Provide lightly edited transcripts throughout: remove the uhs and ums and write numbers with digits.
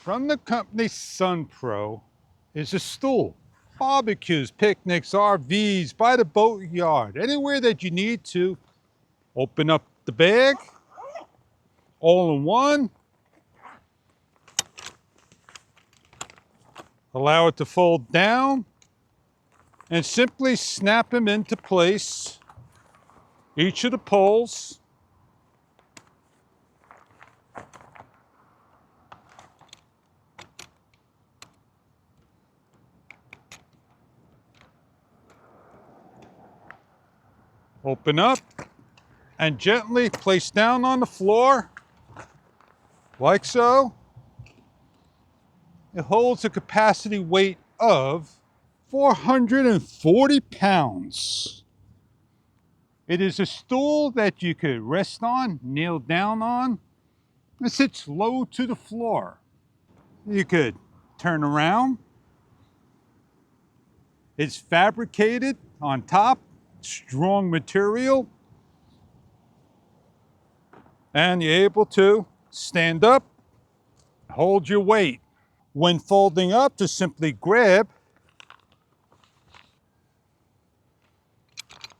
From the company SunPro is a stool. Barbecues, picnics, RVs, by the boatyard, anywhere that you need to. Open up the bag, all in one. Allow it to fold down and simply snap them into place. Each of the poles. Open up and gently place down on the floor, like so. It holds a capacity weight of 440 pounds. It is a stool that you could rest on, kneel down on. It sits low to the floor. You could turn around. It's fabricated on top, strong material. And you're able to stand up, hold your weight. When folding up, to simply grab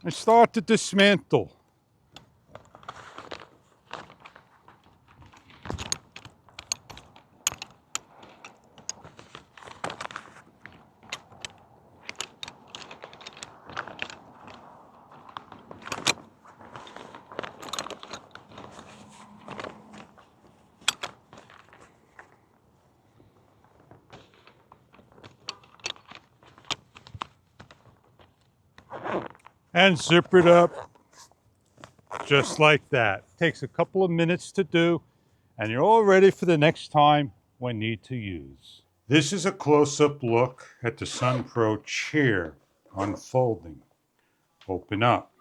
and start to dismantle. And zip it up just like that. Takes a couple of minutes to do, and you're all ready for the next time when need to use. This is a close-up look at the SunPro chair unfolding. Open up.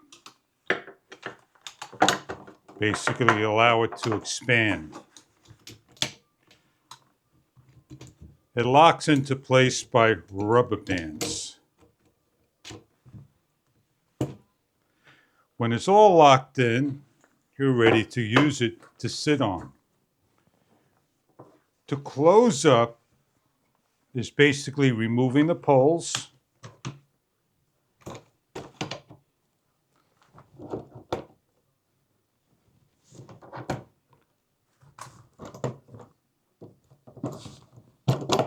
Basically allow it to expand. It locks into place by rubber bands. When it's all locked in, you're ready to use it to sit on. To close up is basically removing the poles.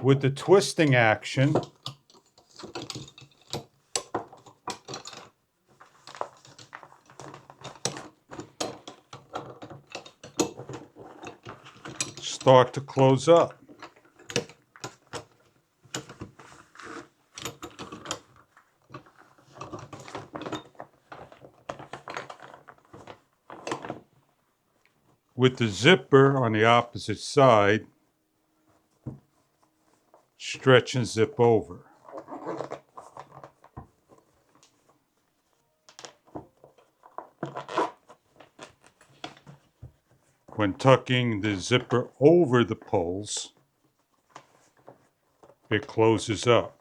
With the twisting action, start to close up. With the zipper on the opposite side, stretch and zip over. When tucking the zipper over the poles, it closes up.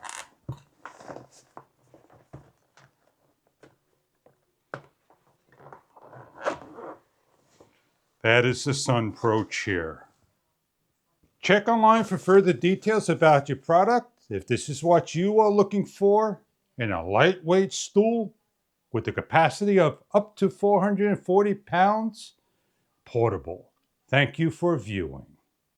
That is the SunPro chair. Check online for further details about your product. If this is what you are looking for in a lightweight stool with a capacity of up to 440 pounds, portable. Thank you for viewing.